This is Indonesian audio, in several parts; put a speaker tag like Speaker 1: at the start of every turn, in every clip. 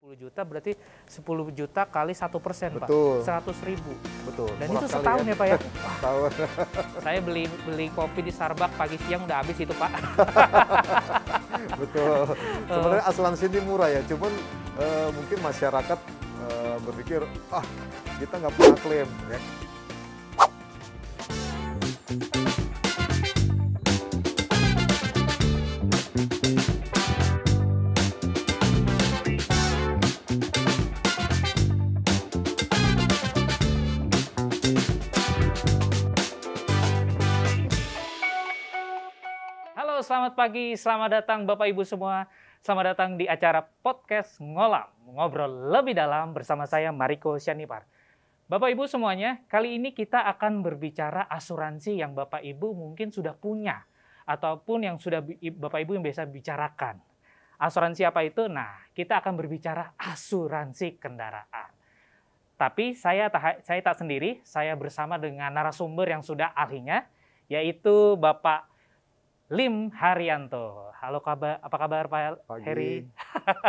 Speaker 1: 10 juta berarti 10 juta kali 1%, Pak.
Speaker 2: Betul.
Speaker 1: 100.000.
Speaker 2: Betul.
Speaker 1: Dan
Speaker 2: Murah
Speaker 1: itu
Speaker 2: sekali
Speaker 1: setahun ya Pak ya?
Speaker 2: Setahun.
Speaker 1: Saya beli kopi di Starbucks pagi siang udah habis itu Pak.
Speaker 2: Betul. Sebenarnya asuransi ini murah ya, cuman mungkin masyarakat berpikir, kita nggak pernah klaim. Ya.
Speaker 1: Halo, selamat pagi, selamat datang Bapak Ibu semua. Selamat datang di acara podcast Ngolam, ngobrol lebih dalam bersama saya Mariko Syanipar. Bapak Ibu semuanya, kali ini kita akan berbicara asuransi yang Bapak Ibu mungkin sudah punya ataupun yang sudah Bapak Ibu yang biasa bicarakan. Asuransi apa itu? Nah, kita akan berbicara asuransi kendaraan. Tapi saya tak sendiri, saya bersama dengan narasumber yang sudah ahlinya, yaitu Bapak Lim Haryanto. Halo, apa kabar Pak
Speaker 2: Pagi.
Speaker 1: Heri?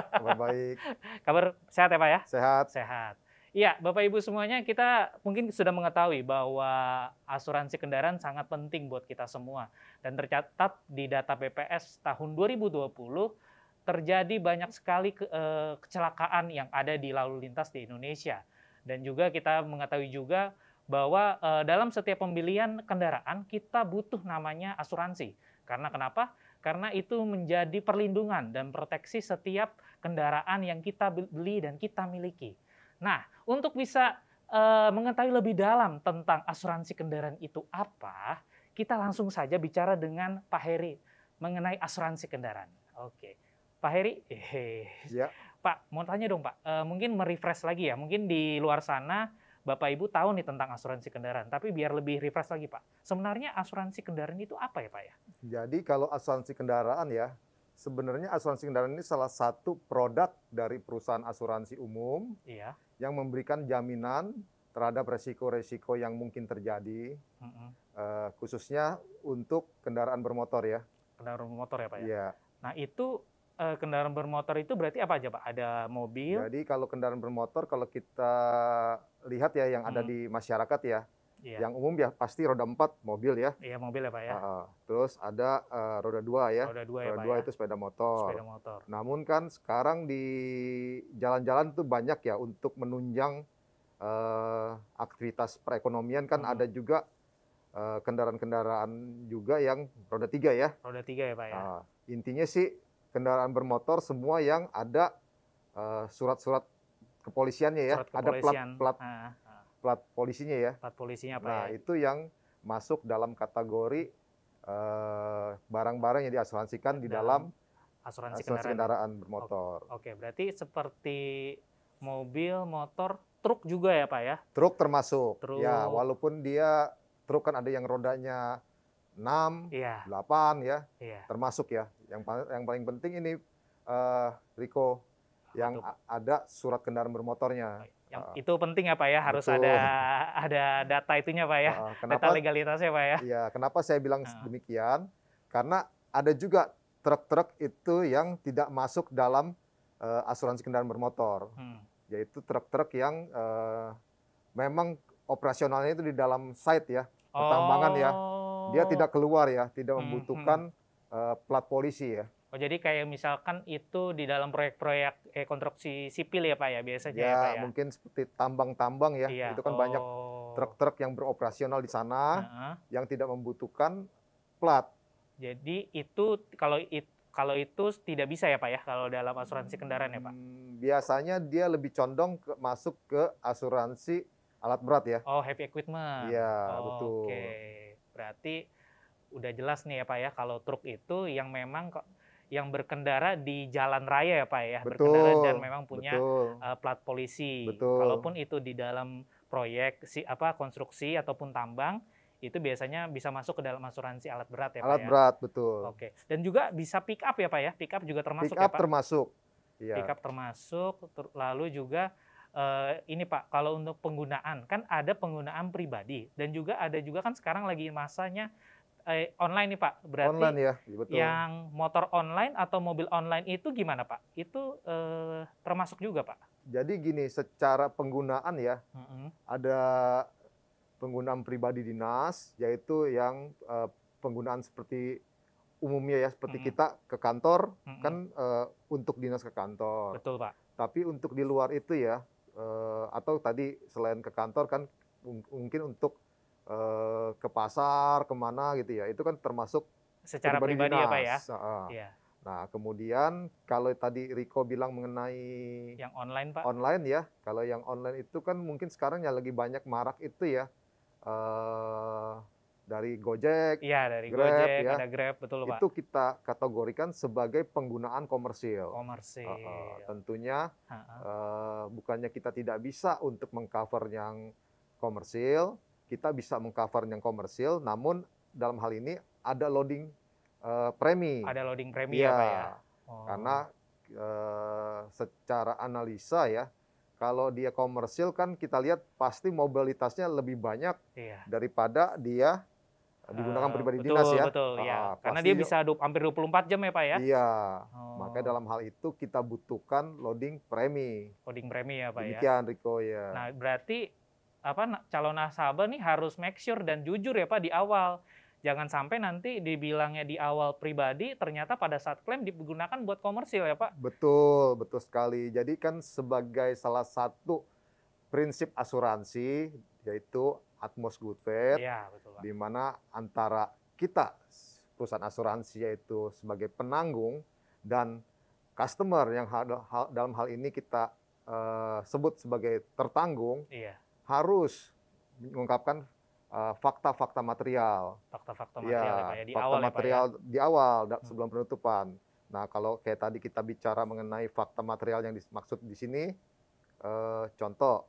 Speaker 2: Kabar baik.
Speaker 1: Kabar sehat ya Pak ya?
Speaker 2: Sehat.
Speaker 1: Sehat. Iya, Bapak Ibu semuanya, kita mungkin sudah mengetahui bahwa asuransi kendaraan sangat penting buat kita semua. Dan tercatat di data BPS tahun 2020, terjadi banyak sekali kecelakaan yang ada di lalu lintas di Indonesia. Dan juga kita mengetahui juga bahwa dalam setiap pembelian kendaraan, kita butuh namanya asuransi. Karena kenapa? Karena itu menjadi perlindungan dan proteksi setiap kendaraan yang kita beli dan kita miliki. Nah, untuk bisa mengetahui lebih dalam tentang asuransi kendaraan itu apa, kita langsung saja bicara dengan Pak Heri mengenai asuransi kendaraan. Oke, Pak Heri,
Speaker 2: Ya.
Speaker 1: Pak, mau tanya dong Pak, mungkin merefresh lagi ya, mungkin di luar sana Bapak Ibu tahu nih tentang asuransi kendaraan, tapi biar lebih refresh lagi Pak. Sebenarnya asuransi kendaraan itu apa ya Pak ya?
Speaker 2: Jadi kalau asuransi kendaraan ya, sebenarnya asuransi kendaraan ini salah satu produk dari perusahaan asuransi umum
Speaker 1: Iya.
Speaker 2: yang memberikan jaminan terhadap resiko-resiko yang mungkin terjadi, khususnya untuk kendaraan bermotor ya.
Speaker 1: Kendaraan bermotor ya Pak ya?
Speaker 2: Iya.
Speaker 1: Nah itu kendaraan bermotor itu berarti apa aja Pak? Ada mobil?
Speaker 2: Jadi kalau kendaraan bermotor, kalau kita lihat ya yang ada di masyarakat ya,
Speaker 1: Iya.
Speaker 2: yang umum ya pasti roda 4 mobil ya.
Speaker 1: Iya mobil ya Pak ya?
Speaker 2: Terus ada roda 2 ya.
Speaker 1: Roda 2 ya
Speaker 2: Roda
Speaker 1: Pak
Speaker 2: 2
Speaker 1: ya?
Speaker 2: itu sepeda motor.
Speaker 1: Sepeda motor.
Speaker 2: Namun kan sekarang di jalan-jalan tuh banyak ya untuk menunjang aktivitas perekonomian kan ada juga kendaraan-kendaraan juga yang roda 3 ya.
Speaker 1: Roda 3 ya Pak ya?
Speaker 2: Intinya sih kendaraan bermotor semua yang ada surat-surat kepolisiannya ya.
Speaker 1: Surat kepolisian.
Speaker 2: Ada plat polisinya ya.
Speaker 1: Plat polisinya Pak
Speaker 2: Nah,
Speaker 1: ya?
Speaker 2: itu yang masuk dalam kategori barang-barang yang diasuransikan di dalam
Speaker 1: asuransi
Speaker 2: kendaraan bermotor.
Speaker 1: Oke, berarti seperti mobil, motor, truk juga ya Pak ya?
Speaker 2: Truk termasuk.
Speaker 1: Truk.
Speaker 2: Ya, walaupun dia truk kan ada yang rodanya 6,
Speaker 1: Iya.
Speaker 2: 8 ya,
Speaker 1: Iya.
Speaker 2: termasuk ya. Yang paling penting ini Riko, yang ada surat kendaraan bermotornya.
Speaker 1: Yang itu penting ya Pak ya, harus
Speaker 2: Betul.
Speaker 1: ada data itunya Pak ya, data legalitasnya Pak ya.
Speaker 2: Iya, kenapa saya bilang demikian? Karena ada juga truk-truk itu yang tidak masuk dalam asuransi kendaraan bermotor, yaitu truk-truk yang memang operasionalnya itu di dalam site ya, pertambangan ya. Dia tidak keluar ya, tidak membutuhkan plat polisi ya.
Speaker 1: Oh, jadi kayak misalkan itu di dalam proyek-proyek konstruksi sipil ya Pak ya biasanya ya Pak ya?
Speaker 2: Mungkin seperti tambang-tambang ya,
Speaker 1: Iya.
Speaker 2: itu kan banyak truk-truk yang beroperasional di sana yang tidak membutuhkan plat.
Speaker 1: Jadi itu kalau itu tidak bisa ya Pak ya kalau dalam asuransi kendaraan ya Pak?
Speaker 2: Biasanya dia lebih condong masuk ke asuransi alat berat ya.
Speaker 1: Oh, heavy equipment.
Speaker 2: Iya, betul.
Speaker 1: Oke. Berarti udah jelas nih ya Pak ya, kalau truk itu yang memang yang berkendara di jalan raya ya Pak ya, berkendara dan memang punya plat polisi. Kalaupun itu di dalam proyek konstruksi ataupun tambang, itu biasanya bisa masuk ke dalam asuransi alat berat ya Pak ya.
Speaker 2: Alat berat, betul.
Speaker 1: Oke. Dan juga bisa pick up ya Pak ya, pick up juga termasuk
Speaker 2: ya Pak? Pick up
Speaker 1: termasuk.
Speaker 2: Iya.
Speaker 1: Pick up termasuk, lalu juga ini Pak, kalau untuk penggunaan, kan ada penggunaan pribadi dan juga ada juga kan sekarang lagi masanya online nih Pak. Berarti
Speaker 2: Online ya, iya betul.
Speaker 1: yang motor online atau mobil online itu gimana Pak? Itu termasuk juga Pak?
Speaker 2: Jadi gini, secara penggunaan ya,
Speaker 1: Mm-mm.
Speaker 2: ada penggunaan pribadi dinas, yaitu yang penggunaan seperti umumnya ya, seperti
Speaker 1: Mm-mm.
Speaker 2: kita ke kantor,
Speaker 1: Mm-mm.
Speaker 2: kan untuk dinas ke kantor.
Speaker 1: Betul Pak.
Speaker 2: Tapi untuk di luar itu ya, atau tadi selain ke kantor kan mungkin untuk ke pasar, kemana gitu ya, itu kan termasuk
Speaker 1: Secara pribadi ya Pak ya?
Speaker 2: dinas.
Speaker 1: Iya.
Speaker 2: Nah, kemudian kalau tadi Riko bilang mengenai
Speaker 1: Yang online Pak?
Speaker 2: online ya, kalau yang online itu kan mungkin sekarang ya lagi banyak marak itu ya, dari Gojek,
Speaker 1: Iya, dari
Speaker 2: Grab
Speaker 1: Gojek,
Speaker 2: ya,
Speaker 1: ada Grab, betul Pak.
Speaker 2: itu kita kategorikan sebagai penggunaan komersil.
Speaker 1: Komersil.
Speaker 2: Tentunya
Speaker 1: Ha-ha.
Speaker 2: bukannya kita tidak bisa untuk mengcover yang komersil, kita bisa mengcover yang komersil, namun dalam hal ini ada loading premi.
Speaker 1: Ada loading premi
Speaker 2: Iya,
Speaker 1: ya Pak ya? Oh.
Speaker 2: karena secara analisa ya, kalau dia komersil kan kita lihat pasti mobilitasnya lebih banyak
Speaker 1: Iya.
Speaker 2: daripada dia digunakan pribadi
Speaker 1: betul,
Speaker 2: dinas ya.
Speaker 1: Betul, ya. Karena
Speaker 2: Pasti
Speaker 1: dia bisa hampir 24 jam ya Pak ya?
Speaker 2: Iya,
Speaker 1: Oh.
Speaker 2: makanya dalam hal itu kita butuhkan loading premi.
Speaker 1: Loading premi ya Pak ya?
Speaker 2: Demikian Riko ya.
Speaker 1: Nah berarti calon nasabah nih harus make sure dan jujur ya Pak di awal. Jangan sampai nanti dibilangnya di awal pribadi, ternyata pada saat klaim digunakan buat komersil ya Pak?
Speaker 2: Betul, betul sekali. Jadi kan sebagai salah satu prinsip asuransi, yaitu utmost good faith,
Speaker 1: Iya, betul Pak.
Speaker 2: di mana antara kita, perusahaan asuransi yaitu sebagai penanggung, dan customer yang dalam hal ini kita sebut sebagai tertanggung,
Speaker 1: Iya.
Speaker 2: harus mengungkapkan fakta-fakta material.
Speaker 1: Fakta-fakta
Speaker 2: Ya,
Speaker 1: material ya Pak ya, di
Speaker 2: fakta
Speaker 1: awal
Speaker 2: material
Speaker 1: ya Pak ya?
Speaker 2: di awal sebelum penutupan. Nah, kalau kayak tadi kita bicara mengenai fakta material yang dimaksud di sini, contoh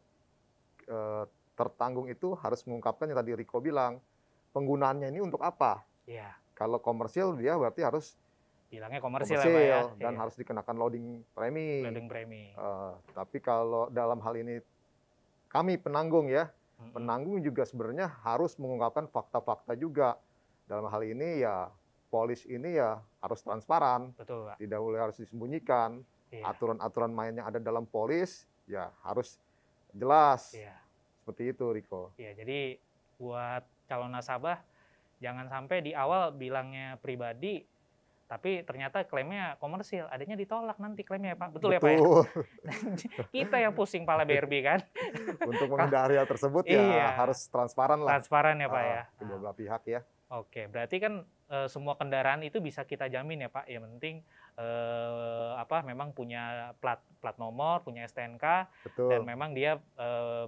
Speaker 2: tertanggung itu harus mengungkapkan yang tadi Riko bilang, penggunaannya ini untuk apa?
Speaker 1: Iya.
Speaker 2: Kalau komersil dia berarti harus
Speaker 1: Bilangnya komersil ya Pak ya?
Speaker 2: dan
Speaker 1: Iya.
Speaker 2: harus dikenakan loading premi.
Speaker 1: Loading premi.
Speaker 2: Tapi kalau dalam hal ini kami penanggung ya, penanggung juga sebenarnya harus mengungkapkan fakta-fakta juga. Dalam hal ini ya, polis ini ya harus transparan.
Speaker 1: Betul Pak.
Speaker 2: Tidak boleh harus disembunyikan.
Speaker 1: Iya.
Speaker 2: Aturan-aturan main yang ada dalam polis ya harus jelas.
Speaker 1: Iya.
Speaker 2: Seperti itu, Riko.
Speaker 1: Iya, jadi buat calon nasabah jangan sampai di awal bilangnya pribadi, tapi ternyata klaimnya komersil, adanya ditolak nanti klaimnya ya Pak. Betul ya Pak ya? Kita yang pusing pala BRB kan?
Speaker 2: Untuk menghindari hal tersebut
Speaker 1: Iya.
Speaker 2: ya harus transparan lah.
Speaker 1: Transparan ya Pak ya?
Speaker 2: Kedua belah pihak ya.
Speaker 1: Oke, berarti kan semua kendaraan itu bisa kita jamin ya Pak. Yang penting memang punya plat nomor, punya STNK,
Speaker 2: Betul.
Speaker 1: dan memang dia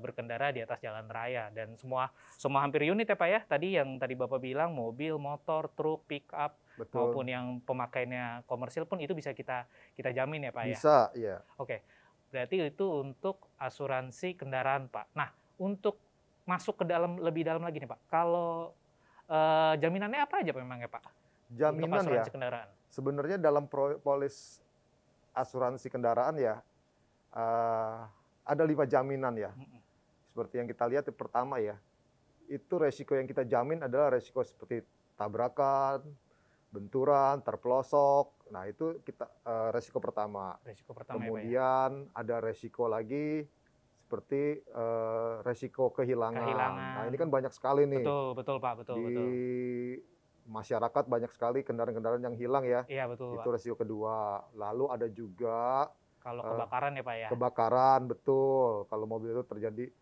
Speaker 1: berkendara di atas jalan raya. Dan semua hampir unit ya Pak ya. Tadi yang tadi Bapak bilang mobil, motor, truk, pick up,
Speaker 2: Betul.
Speaker 1: maupun yang pemakaiannya komersil pun itu bisa kita jamin ya Pak ya.
Speaker 2: Bisa, iya.
Speaker 1: Oke, berarti itu untuk asuransi kendaraan Pak. Nah, untuk masuk ke lebih dalam lagi nih Pak. Kalau jaminannya apa aja memangnya Pak?
Speaker 2: Jaminan
Speaker 1: untuk asuransi
Speaker 2: ya.
Speaker 1: kendaraan.
Speaker 2: Sebenarnya dalam polis asuransi kendaraan ya ada 5 jaminan ya. Seperti yang kita lihat yang pertama ya, itu resiko yang kita jamin adalah resiko seperti tabrakan, benturan, terpelosok. Nah itu kita resiko pertama.
Speaker 1: Resiko pertama.
Speaker 2: Kemudian ada resiko lagi seperti resiko kehilangan. Nah ini kan banyak sekali nih.
Speaker 1: Betul Pak, betul.
Speaker 2: Masyarakat banyak sekali kendaraan-kendaraan yang hilang ya.
Speaker 1: Iya betul.
Speaker 2: Itu resiko kedua. Lalu ada juga
Speaker 1: kalau kebakaran ya Pak ya.
Speaker 2: Kebakaran betul. Kalau mobil itu terjadi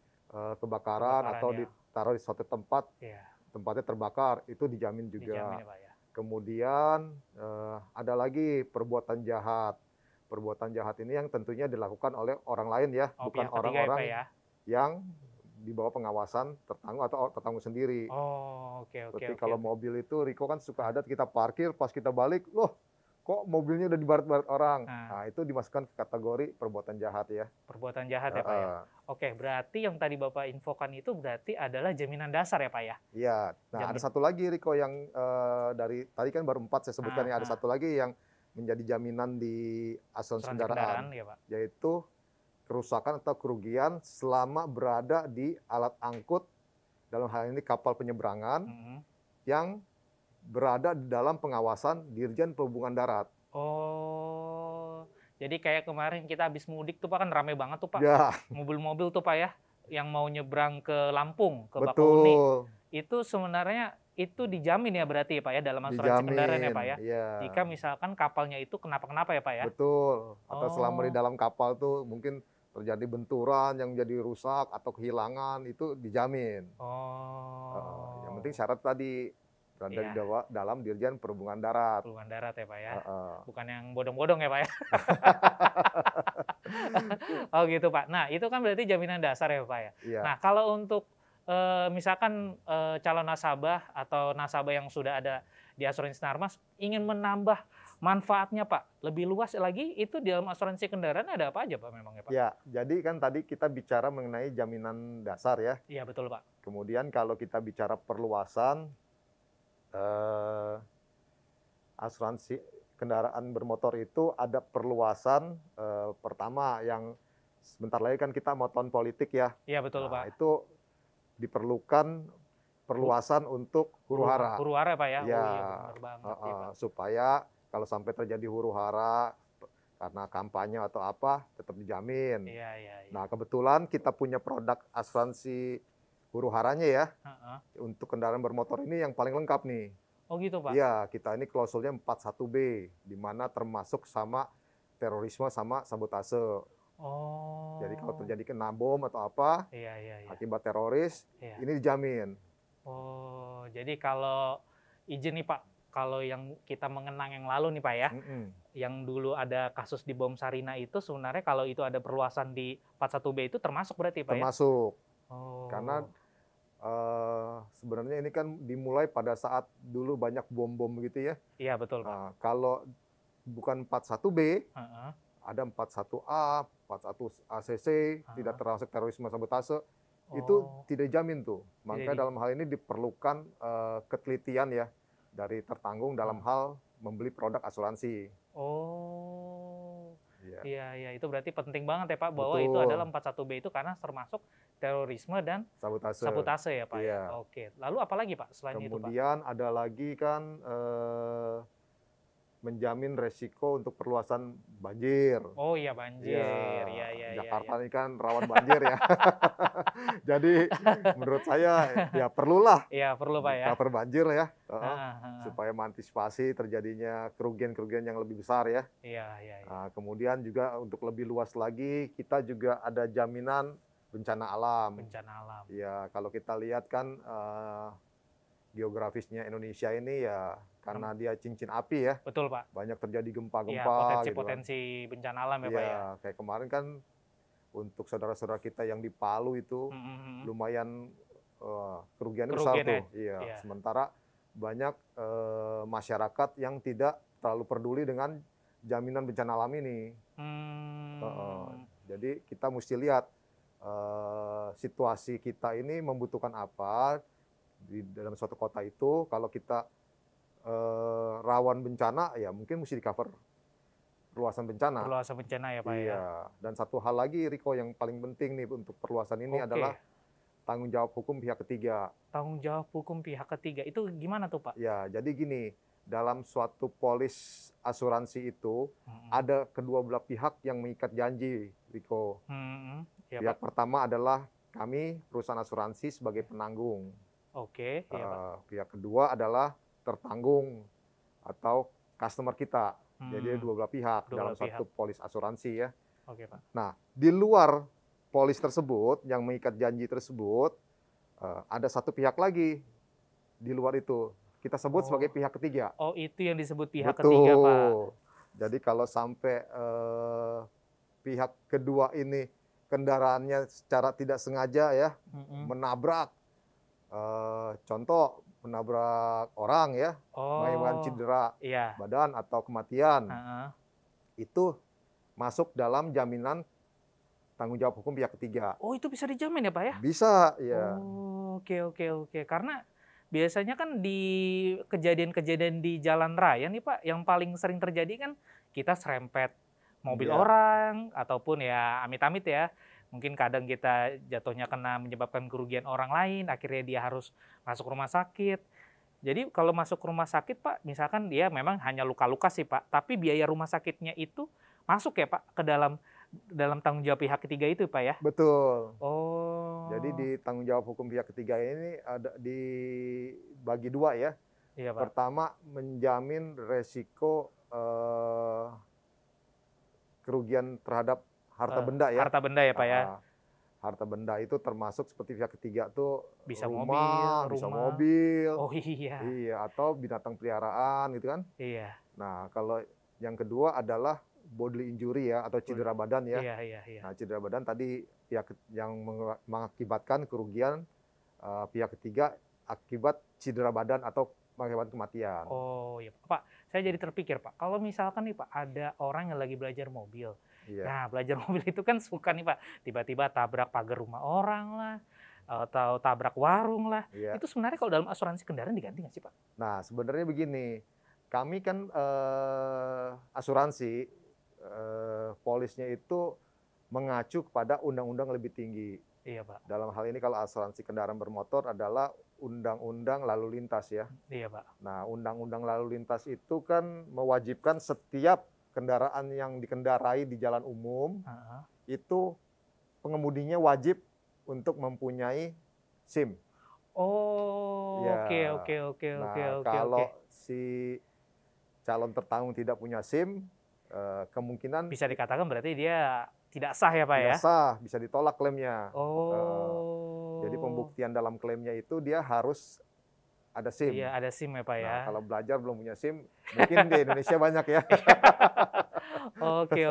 Speaker 2: kebakaran atau
Speaker 1: ya.
Speaker 2: ditaruh di suatu tempat,
Speaker 1: iya.
Speaker 2: Tempatnya terbakar, itu dijamin juga.
Speaker 1: Dijamin ya Pak ya.
Speaker 2: Kemudian ada lagi perbuatan jahat. Perbuatan jahat ini yang tentunya dilakukan oleh orang lain ya, bukan orang-orang
Speaker 1: ya,
Speaker 2: yang di bawah pengawasan tertanggung atau tertanggung sendiri.
Speaker 1: Oh, oke.
Speaker 2: Seperti kalau mobil itu, Riko kan suka ada kita parkir, pas kita balik, loh kok mobilnya udah dibaret-baret orang. Nah, itu dimasukkan ke kategori perbuatan jahat ya.
Speaker 1: Perbuatan jahat ya Pak ya. Oke, berarti yang tadi Bapak infokan itu berarti adalah jaminan dasar ya Pak ya?
Speaker 2: Iya. Nah, ada satu lagi Riko yang dari tadi kan baru 4 saya sebutkan ya, ada satu lagi yang menjadi jaminan di asuransi kendaraan
Speaker 1: ya, Pak.
Speaker 2: Yaitu kerusakan atau kerugian selama berada di alat angkut, dalam hal ini kapal penyeberangan, yang berada di dalam pengawasan Dirjen Perhubungan Darat.
Speaker 1: Oh, jadi kayak kemarin kita habis mudik tuh Pak, kan rame banget tuh Pak.
Speaker 2: Ya,
Speaker 1: Mobil-mobil tuh Pak ya, yang mau nyebrang ke Lampung, ke Bakahuni.
Speaker 2: betul.
Speaker 1: Itu sebenarnya itu dijamin ya berarti ya Pak ya dalam asuransi kendaraan ya
Speaker 2: Dijamin,
Speaker 1: Pak ya.
Speaker 2: iya.
Speaker 1: Jika misalkan kapalnya itu kenapa-kenapa ya Pak ya.
Speaker 2: Betul. Atau selama di
Speaker 1: Oh,
Speaker 2: dalam kapal tuh mungkin terjadi benturan yang jadi rusak atau kehilangan, itu dijamin. Yang
Speaker 1: oh,
Speaker 2: penting syarat tadi berada di
Speaker 1: iya,
Speaker 2: dalam Dirjen Perhubungan Darat.
Speaker 1: perhubungan darat ya Pak ya.
Speaker 2: Heeh.
Speaker 1: Bukan yang bodong-bodong ya Pak ya. Oh gitu Pak. Nah itu kan berarti jaminan dasar ya Pak ya.
Speaker 2: Iya,
Speaker 1: Nah kalau untuk misalkan calon nasabah atau nasabah yang sudah ada di asuransi Sinarmas ingin menambah manfaatnya Pak, lebih luas lagi itu di dalam asuransi kendaraan ada apa aja Pak memang ya Pak?
Speaker 2: ya. Jadi kan tadi kita bicara mengenai jaminan dasar ya.
Speaker 1: Iya betul Pak.
Speaker 2: Kemudian kalau kita bicara perluasan eh, asuransi kendaraan bermotor itu ada perluasan pertama yang sebentar lagi kan kita mau tahun politik ya.
Speaker 1: Iya betul
Speaker 2: Nah,
Speaker 1: Pak.
Speaker 2: itu diperlukan perluasan untuk huru-hara.
Speaker 1: Huru-hara Pak ya.
Speaker 2: Ya,
Speaker 1: Oh iya benar banget ya Pak.
Speaker 2: supaya kalau sampai terjadi huru-hara karena kampanye atau apa tetap dijamin.
Speaker 1: Iya iya iya.
Speaker 2: Nah, kebetulan kita punya produk asuransi huru-haranya ya.
Speaker 1: Heeh.
Speaker 2: Untuk kendaraan bermotor ini yang paling lengkap nih.
Speaker 1: Oh gitu Pak.
Speaker 2: Iya, kita ini klausulnya 41B, di mana termasuk sama terorisme sama sabotase. Jadi kalau
Speaker 1: Oh.
Speaker 2: terjadi kena bom atau apa
Speaker 1: Iya iya iya.
Speaker 2: akibat teroris,
Speaker 1: Iya.
Speaker 2: ini dijamin.
Speaker 1: Oh, jadi kalau izin nih Pak, kalau yang kita mengenang yang lalu nih Pak ya,
Speaker 2: Mm-mm.
Speaker 1: yang dulu ada kasus di bom Sarina itu sebenarnya kalau itu ada perluasan di 41B itu termasuk berarti Pak ya?
Speaker 2: Termasuk
Speaker 1: Oh.
Speaker 2: karena sebenarnya ini kan dimulai pada saat dulu banyak bom-bom gitu ya.
Speaker 1: Iya betul Pak.
Speaker 2: Nah, kalau bukan 41B,
Speaker 1: Heeh.
Speaker 2: ada 41A, 41 ACC, tidak
Speaker 1: Heeh.
Speaker 2: termasuk terorisme sabotase, itu
Speaker 1: Oh,
Speaker 2: tidak dijamin tuh. Makanya
Speaker 1: di
Speaker 2: dalam hal ini diperlukan ketelitian ya dari tertanggung dalam hal membeli produk asuransi.
Speaker 1: Oh.
Speaker 2: Iya,
Speaker 1: Iya iya, itu berarti penting banget ya Pak bahwa itu
Speaker 2: betul.
Speaker 1: adalah 41B itu karena termasuk terorisme dan
Speaker 2: Sabotase.
Speaker 1: sabotase ya Pak ya?
Speaker 2: Iya.
Speaker 1: Oke. Lalu apa lagi Pak selain itu Pak?
Speaker 2: Kemudian ada lagi kan menjamin resiko untuk perluasan banjir.
Speaker 1: Oh iya banjir.
Speaker 2: Iya,
Speaker 1: Iya iya iya.
Speaker 2: Jakarta
Speaker 1: Iya.
Speaker 2: ini kan rawan banjir ya. Jadi menurut saya ya perlulah
Speaker 1: Iya perlu Pak ya.
Speaker 2: cover banjir ya,
Speaker 1: Heeh, heeh.
Speaker 2: supaya mengantisipasi terjadinya kerugian-kerugian yang lebih besar ya.
Speaker 1: Iya iya iya.
Speaker 2: Nah, kemudian juga untuk lebih luas lagi, kita juga ada jaminan bencana alam.
Speaker 1: Bencana alam.
Speaker 2: Ya, kalau kita lihat kan geografisnya Indonesia ini ya karena dia cincin api ya,
Speaker 1: Betul Pak.
Speaker 2: banyak terjadi
Speaker 1: Iya
Speaker 2: gempa-gempa gitu kan.
Speaker 1: potensi-potensi bencana alam ya Pak ya.
Speaker 2: Iya, kayak kemarin kan untuk saudara-saudara kita yang di Palu itu
Speaker 1: Mhm, mhm.
Speaker 2: lumayan kerugiannya besar
Speaker 1: Kerugiannya,
Speaker 2: tuh. Iya.
Speaker 1: iya.
Speaker 2: Sementara banyak masyarakat yang tidak terlalu peduli dengan jaminan bencana alam ini. Jadi kita mesti lihat situasi kita ini membutuhkan apa di dalam suatu kota itu. Kalau kita rawan bencana, ya mungkin mesti di cover perluasan bencana.
Speaker 1: Perluasan bencana ya Pak ya.
Speaker 2: Iya. Dan satu hal lagi, Riko, yang paling penting nih untuk perluasan ini
Speaker 1: Oke.
Speaker 2: adalah tanggung jawab hukum pihak ketiga.
Speaker 1: Tanggung jawab hukum pihak ketiga itu gimana tuh Pak?
Speaker 2: Ya, jadi gini, dalam suatu polis asuransi itu
Speaker 1: Mhm.
Speaker 2: ada kedua belah pihak yang mengikat janji, Riko.
Speaker 1: Mhm. Ya
Speaker 2: Pihak
Speaker 1: Pak.
Speaker 2: pertama adalah kami, perusahaan asuransi, sebagai penanggung.
Speaker 1: Oke. Iya Pak.
Speaker 2: Pihak kedua adalah tertanggung atau customer kita. Jadi ada dua belah pihak
Speaker 1: Dua
Speaker 2: dalam
Speaker 1: belah pihak.
Speaker 2: satu polis asuransi ya.
Speaker 1: Oke Pak.
Speaker 2: Nah, di luar polis tersebut yang mengikat janji tersebut, ada satu pihak lagi di luar itu. Kita sebut
Speaker 1: Oh.
Speaker 2: sebagai pihak ketiga.
Speaker 1: Oh itu yang disebut pihak
Speaker 2: Betul.
Speaker 1: ketiga Pak.
Speaker 2: Jadi kalau sampai pihak kedua ini kendaraannya secara tidak sengaja ya
Speaker 1: Mhm.
Speaker 2: menabrak, contoh menabrak orang ya, menyebabkan
Speaker 1: Oh.
Speaker 2: cedera
Speaker 1: Iya.
Speaker 2: badan atau kematian,
Speaker 1: Heeh.
Speaker 2: itu masuk dalam jaminan tanggung jawab hukum pihak ketiga.
Speaker 1: Oh itu bisa dijamin ya Pak ya?
Speaker 2: Bisa, ya.
Speaker 1: Oh, oke oke oke. Karena biasanya kan di kejadian-kejadian di jalan raya nih Pak, yang paling sering terjadi kan kita serempet mobil
Speaker 2: Iya.
Speaker 1: orang ataupun ya amit-amit ya. Mungkin kadang kita jatuhnya kena menyebabkan kerugian orang lain, akhirnya dia harus masuk rumah sakit. Jadi kalau masuk rumah sakit Pak, misalkan dia memang hanya luka-luka sih Pak, tapi biaya rumah sakitnya itu masuk ya Pak ke dalam tanggung jawab pihak ketiga itu Pak ya?
Speaker 2: Betul. Jadi
Speaker 1: Oh.
Speaker 2: di tanggung jawab hukum pihak ketiga ini ada dibagi dua ya.
Speaker 1: Iya Pak.
Speaker 2: Pertama, menjamin resiko kerugian terhadap harta benda ya.
Speaker 1: Harta benda ya Pak ya?
Speaker 2: Harta benda itu termasuk seperti pihak ketiga tuh
Speaker 1: Bisa
Speaker 2: rumah, bisa mobil,
Speaker 1: Oh iya.
Speaker 2: iya, atau binatang peliharaan gitu kan.
Speaker 1: Iya.
Speaker 2: Nah, kalau yang kedua adalah bodily injury ya, atau cedera badan ya.
Speaker 1: Iya.
Speaker 2: Nah, cedera badan tadi pihak yang mengakibatkan kerugian pihak ketiga akibat cedera badan atau mengakibatkan kematian.
Speaker 1: Oh iya Pak, saya jadi terpikir Pak, kalau misalkan nih Pak ada orang yang lagi belajar mobil, nah belajar mobil itu kan suka nih Pak, tiba-tiba tabrak pagar rumah orang lah, atau tabrak warung lah, itu sebenarnya kalau dalam asuransi kendaraan diganti nggak sih Pak?
Speaker 2: Nah sebenarnya begini, kami kan asuransi polisnya itu mengacu kepada undang-undang lebih tinggi.
Speaker 1: Iya Pak.
Speaker 2: Dalam hal ini kalau asuransi kendaraan bermotor adalah Undang-Undang Lalu Lintas ya.
Speaker 1: Iya Pak.
Speaker 2: Nah, Undang-Undang Lalu Lintas itu kan mewajibkan setiap kendaraan yang dikendarai di jalan umum itu pengemudinya wajib untuk mempunyai SIM.
Speaker 1: Oh,
Speaker 2: ya.
Speaker 1: oke.
Speaker 2: Kalau si calon tertanggung tidak punya SIM, kemungkinan
Speaker 1: bisa dikatakan berarti dia tidak sah ya Pak ya?
Speaker 2: Tidak sah, bisa ditolak klaimnya.
Speaker 1: Oh.
Speaker 2: Jadi pembuktian dalam klaimnya itu dia harus ada SIM.
Speaker 1: Iya, ada SIM ya Pak ya.
Speaker 2: Nah, kalau belajar belum punya SIM, mungkin di Indonesia banyak ya.
Speaker 1: Oke.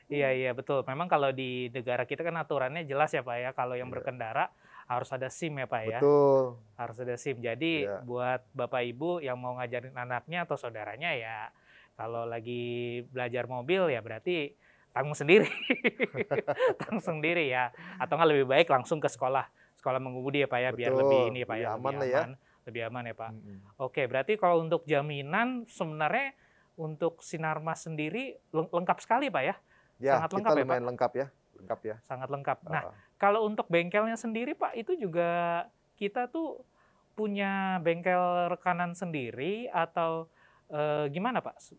Speaker 1: Iya betul. Memang kalau di negara kita kan aturannya jelas ya Pak ya. Kalau yang berkendara harus ada SIM ya Pak ya.
Speaker 2: Betul.
Speaker 1: Harus ada SIM. Jadi buat Bapak Ibu yang mau ngajarin anaknya atau saudaranya ya, kalau lagi belajar mobil ya berarti tanggung sendiri. Tanggung sendiri ya. Atau nggak lebih baik langsung ke sekolah mengemudi ya Pak ya, biar lebih ini ya Pak ya, lebih aman ya Pak. Oke, berarti kalau untuk jaminan sebenarnya untuk Sinarmas sendiri lengkap sekali Pak ya?
Speaker 2: Ya,
Speaker 1: sangat
Speaker 2: lengkap, kita lumayan lengkap ya. Lengkap ya.
Speaker 1: Sangat lengkap. Nah, kalau untuk bengkelnya sendiri Pak, itu juga kita tuh punya bengkel rekanan sendiri atau gimana Pak?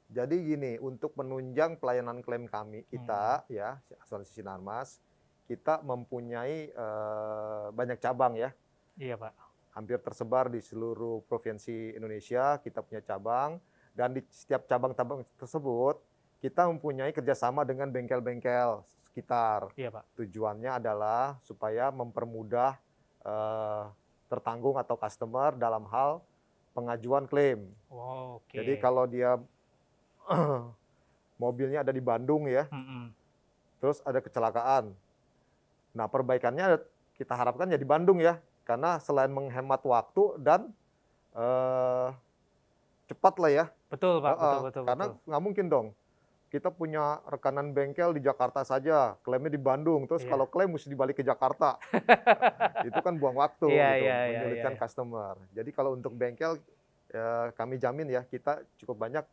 Speaker 2: Jadi gini, untuk menunjang pelayanan klaim kami, kita ya, asuransi Sinarmas, kita mempunyai banyak cabang ya.
Speaker 1: Iya Pak.
Speaker 2: Hampir tersebar di seluruh provinsi Indonesia, kita punya cabang, dan di setiap cabang-cabang tersebut, kita mempunyai kerjasama dengan bengkel-bengkel sekitar.
Speaker 1: Iya Pak.
Speaker 2: Tujuannya adalah supaya mempermudah tertanggung atau customer dalam hal pengajuan klaim. Jadi kalau dia mobilnya ada di Bandung ya, terus ada kecelakaan. Nah, perbaikannya kita harapkan ya di Bandung ya, karena selain menghemat waktu dan cepat lah ya.
Speaker 1: Betul Pak, betul.
Speaker 2: Karena nggak mungkin dong, kita punya rekanan bengkel di Jakarta saja, klaimnya di Bandung, terus kalau klaim mesti dibalik ke Jakarta. Itu kan buang waktu, menyulitkan customer. Jadi kalau untuk bengkel, kami jamin ya, kita cukup banyak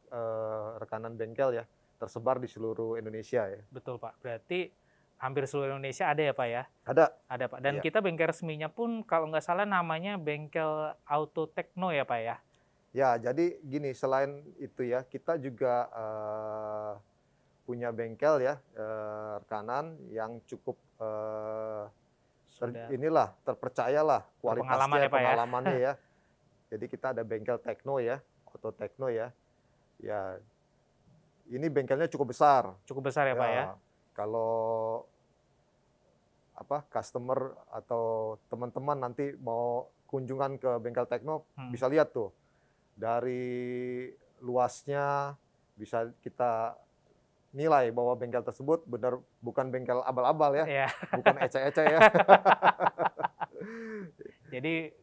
Speaker 2: rekanan bengkel ya, tersebar di seluruh Indonesia ya.
Speaker 1: Betul Pak, berarti hampir seluruh Indonesia ada ya Pak ya?
Speaker 2: Ada
Speaker 1: Pak, dan kita bengkel resminya pun kalau nggak salah namanya bengkel Auto Tekno ya Pak ya?
Speaker 2: Ya, jadi gini, selain itu ya, kita juga punya bengkel ya, rekanan yang cukup terpercayalah kualitasnya, pengalamannya ya. Jadi kita ada bengkel Tekno ya, Auto Tekno ya. Ya, ini bengkelnya cukup besar.
Speaker 1: Cukup besar ya Pak ya?
Speaker 2: Kalau customer atau teman-teman nanti mau kunjungan ke bengkel Tekno, bisa lihat tuh. Dari luasnya bisa kita nilai bahwa bengkel tersebut benar bukan bengkel abal-abal ya, bukan ece-ece ya.
Speaker 1: Jadi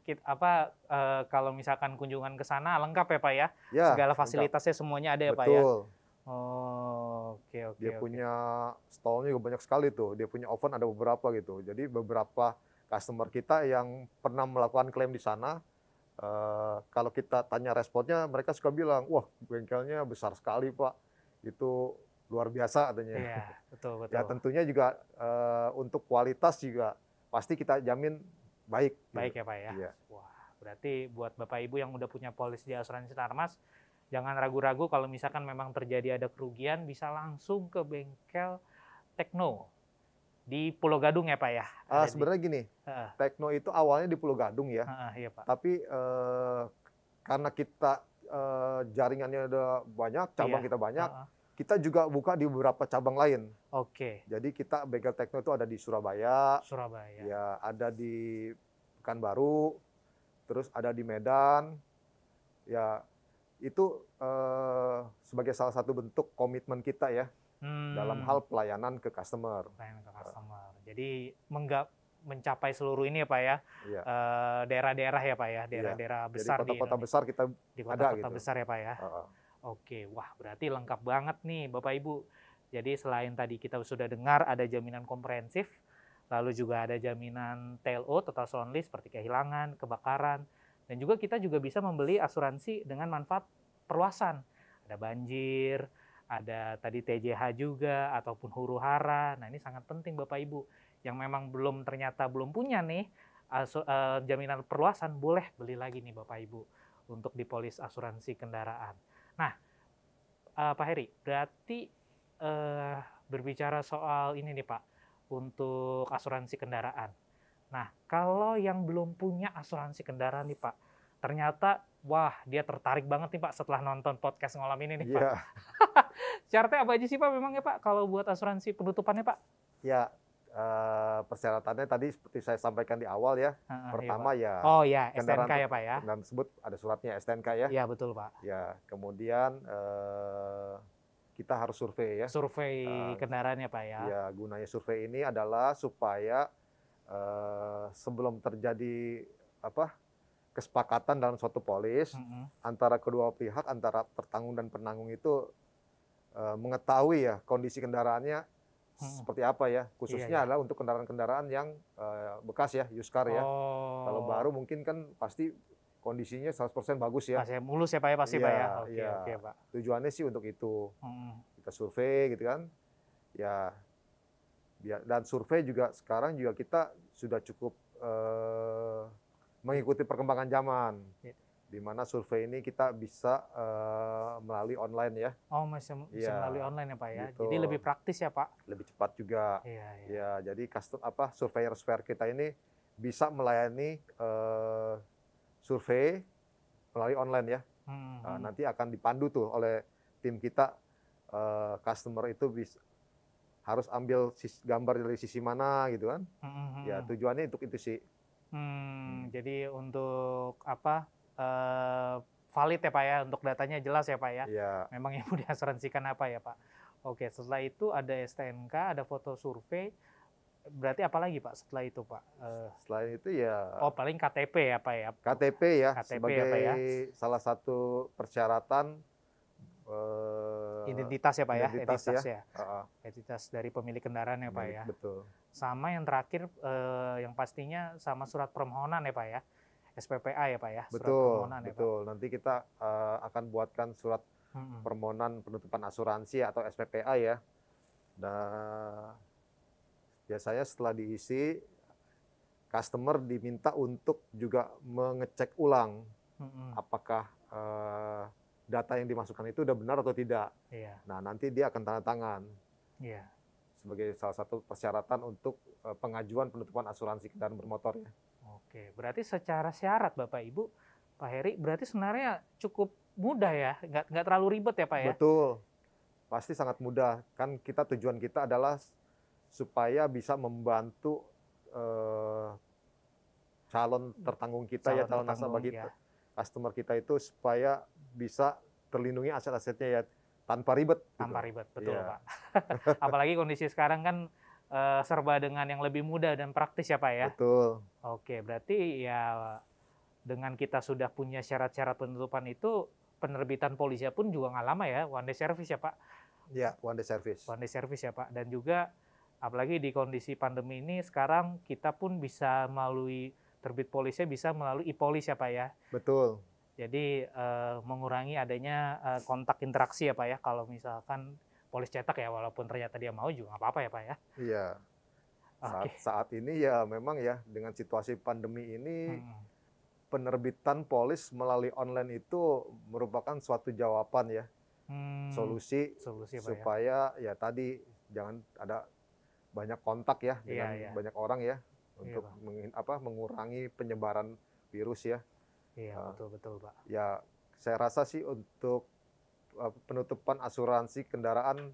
Speaker 1: kalau misalkan kunjungan ke sana lengkap ya Pak ya? Segala fasilitasnya semuanya ada ya Pak ya?
Speaker 2: Betul.
Speaker 1: Oke.
Speaker 2: Dia punya stall-nya juga banyak sekali tuh. Dia punya oven ada beberapa gitu. Jadi beberapa customer kita yang pernah melakukan klaim di sana, kalau kita tanya responnya, mereka suka bilang, wah bengkelnya besar sekali Pak, itu luar biasa katanya.
Speaker 1: Iya, betul.
Speaker 2: Ya tentunya juga untuk kualitas juga pasti kita jamin baik.
Speaker 1: Baik ya Pak ya.
Speaker 2: Iya.
Speaker 1: Wah, berarti buat Bapak Ibu yang udah punya polis di asuransi Sinarmas, jangan ragu-ragu kalau misalkan memang terjadi ada kerugian, bisa langsung ke bengkel Tekno di Pulau Gadung ya Pak ya?
Speaker 2: Sebenarnya gini, Tekno itu awalnya di Pulau Gadung ya,
Speaker 1: iya, Pak.
Speaker 2: Tapi karena kita jaringannya udah banyak, cabang kita banyak, kita juga buka di beberapa cabang lain.
Speaker 1: Oke.
Speaker 2: Jadi kita bengkel Tekno itu ada di Surabaya, ya ada di Pekanbaru, terus ada di Medan, ya itu sebagai salah satu bentuk komitmen kita ya dalam hal pelayanan ke customer.
Speaker 1: Jadi mencapai seluruh ini ya Pak ya, daerah-daerah ya Pak ya, daerah-daerah besar
Speaker 2: di kota-kota besar kita
Speaker 1: di kota-kota besar ya Pak ya. Oke, wah berarti lengkap banget nih Bapak Ibu. Jadi selain tadi kita sudah dengar ada jaminan komprehensif, lalu juga ada jaminan TLO, total loss only, seperti kehilangan, kebakaran, dan juga kita juga bisa membeli asuransi dengan manfaat perluasan. Ada banjir, ada tadi TJH juga, ataupun huru-hara. Nah ini sangat penting Bapak Ibu. Yang memang ternyata belum punya nih jaminan perluasan, boleh beli lagi nih Bapak Ibu untuk di polis asuransi kendaraan. Nah, Pak Heri, berarti berbicara soal ini nih Pak, untuk asuransi kendaraan. Nah, kalau yang belum punya asuransi kendaraan nih Pak, ternyata wah dia tertarik banget nih Pak setelah nonton podcast ngolam ini nih Pak. Syaratnya apa aja sih Pak memang ya Pak kalau buat asuransi penutupannya Pak?
Speaker 2: Ya, persyaratannya tadi seperti saya sampaikan di awal ya. Pertama
Speaker 1: iya,
Speaker 2: ya
Speaker 1: kendaraan STNK ya Pak ya.
Speaker 2: Kendaraan tersebut ada suratnya STNK ya.
Speaker 1: Iya betul Pak.
Speaker 2: Ya, kemudian kita harus survei ya.
Speaker 1: Survei kendaraannya Pak ya.
Speaker 2: Ya, gunanya survei ini adalah supaya sebelum terjadi kesepakatan dalam suatu polis antara kedua pihak, antara tertanggung dan penanggung itu mengetahui ya kondisi kendaraannya seperti apa ya, khususnya adalah untuk kendaraan-kendaraan yang bekas ya, used car ya. Kalau baru mungkin kan pasti kondisinya 100% bagus ya.
Speaker 1: Pasti mulus ya Pak ya, pasti Pak ya.
Speaker 2: Oke Pak. Tujuannya sih untuk itu. Kita survei gitu kan. Ya, dan survei juga sekarang juga kita sudah cukup mengikuti perkembangan zaman. Di mana survei ini kita bisa melalui online ya.
Speaker 1: Oh, masih bisa melalui online ya Pak ya.
Speaker 2: Gitu.
Speaker 1: Jadi lebih praktis ya Pak.
Speaker 2: Lebih cepat juga. Ya, jadi surveyor kita ini bisa melayani survei melalui online ya. Nanti akan dipandu tuh oleh tim kita, customer itu harus ambil gambar dari sisi mana gitu kan. Ya tujuannya untuk itu sih.
Speaker 1: Jadi untuk valid ya Pak ya, untuk datanya jelas ya Pak ya. Memang yang mau diasuransikan apa ya Pak. Oke, setelah itu ada STNK, ada foto survei. Berarti apa lagi Pak setelah itu Pak?
Speaker 2: Selain itu ya.
Speaker 1: Paling KTP ya Pak ya.
Speaker 2: KTP ya, sebagai ya, Pak, ya, salah satu persyaratan
Speaker 1: identitas ya Pak ya. Identitas dari pemilik kendaraan ya Pak ya.
Speaker 2: Betul.
Speaker 1: Sama yang terakhir yang pastinya sama surat permohonan ya Pak ya. SPPA ya Pak ya.
Speaker 2: Betul. Betul. Nanti kita akan buatkan surat permohonan penutupan asuransi atau SPPA ya. Dan biasanya setelah diisi, customer diminta untuk juga mengecek ulang apakah data yang dimasukkan itu udah benar atau tidak. Nah, nanti dia akan tanda tangan sebagai salah satu persyaratan untuk pengajuan penutupan asuransi kendaraan bermotor ya.
Speaker 1: Oke, berarti secara syarat Bapak Ibu, Pak Heri, berarti sebenarnya cukup mudah ya, nggak terlalu ribet ya Pak ya?
Speaker 2: Betul, pasti sangat mudah. Kan tujuan kita adalah supaya bisa membantu calon tertanggung kita ya, calon nasabah kita, customer kita itu supaya bisa terlindungi aset-asetnya ya tanpa ribet.
Speaker 1: Tanpa ribet, betul Pak. Apalagi kondisi sekarang kan serba dengan yang lebih mudah dan praktis ya Pak ya.
Speaker 2: Betul.
Speaker 1: Oke, berarti ya dengan kita sudah punya syarat-syarat penutupan itu, penerbitan polisnya pun juga nggak lama ya, one day service ya Pak.
Speaker 2: Ya, one day service.
Speaker 1: One day service ya Pak. Dan juga apalagi di kondisi pandemi ini sekarang kita pun bisa melalui terbit polisnya bisa melalui e-polis ya Pak ya.
Speaker 2: Betul.
Speaker 1: Jadi mengurangi adanya kontak interaksi ya Pak ya. Kalau misalkan polis cetak ya, walaupun ternyata dia mau juga nggak apa-apa ya Pak ya.
Speaker 2: Iya. Saat ini ya memang ya dengan situasi pandemi ini penerbitan polis melalui online itu merupakan suatu jawaban ya, solusi
Speaker 1: Pak,
Speaker 2: supaya ya tadi jangan ada banyak kontak ya dengan banyak orang ya, untuk mengurangi penyebaran virus ya.
Speaker 1: Iya, betul Pak.
Speaker 2: Ya, saya rasa sih untuk penutupan asuransi kendaraan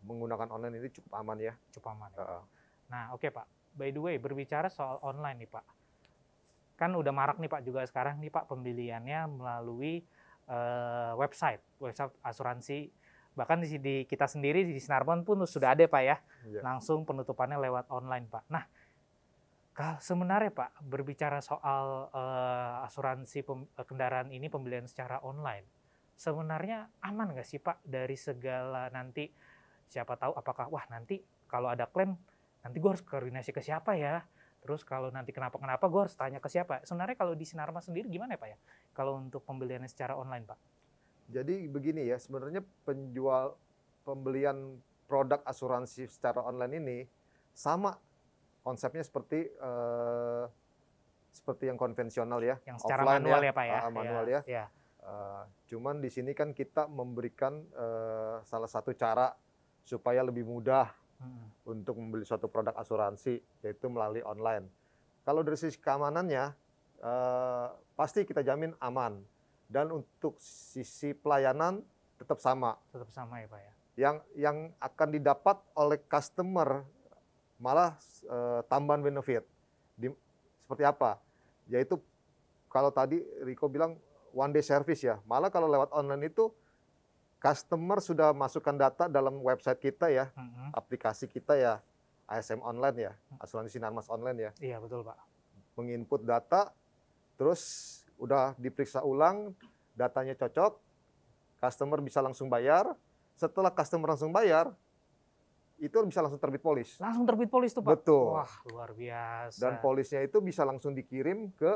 Speaker 2: menggunakan online ini cukup aman ya.
Speaker 1: Cukup aman. Nah, oke Pak. By the way, berbicara soal online nih Pak. Kan udah marak nih Pak juga sekarang nih Pak pembeliannya melalui website asuransi. Bahkan di kita sendiri di Sinarmas pun sudah ada Pak ya. Langsung penutupannya lewat online Pak. Nah, sebenarnya Pak, berbicara soal asuransi kendaraan ini pembelian secara online, sebenarnya aman nggak sih Pak dari segala nanti, siapa tahu apakah wah nanti kalau ada klaim nanti gue harus koordinasi ke siapa ya, terus kalau nanti kenapa-kenapa gue harus tanya ke siapa. Sebenarnya kalau di Sinarmas sendiri gimana ya Pak ya kalau untuk pembeliannya secara online Pak?
Speaker 2: Jadi begini ya, sebenarnya pembelian produk asuransi secara online ini sama konsepnya seperti yang konvensional ya,
Speaker 1: yang secara manual ya Pak ya.
Speaker 2: Manual ya. Cuman di sini kan kita memberikan salah satu cara supaya lebih mudah untuk membeli suatu produk asuransi, yaitu melalui online. Kalau dari sisi keamanannya, pasti kita jamin aman. Dan untuk sisi pelayanan tetap sama.
Speaker 1: Tetap sama ya Pak ya.
Speaker 2: Yang akan didapat oleh customer malah tambahan benefit. Seperti apa? Yaitu kalau tadi Riko bilang one day service ya. Malah kalau lewat online itu customer sudah masukkan data dalam website kita ya, aplikasi kita ya, ASM online ya, asuransi Sinarmas online ya.
Speaker 1: Iya betul Pak.
Speaker 2: Menginput data, terus udah diperiksa ulang, datanya cocok, customer bisa langsung bayar. Setelah customer langsung bayar, itu bisa langsung terbit polis.
Speaker 1: Langsung terbit polis tuh Pak?
Speaker 2: Betul.
Speaker 1: Wah luar biasa.
Speaker 2: Dan polisnya itu bisa langsung dikirim ke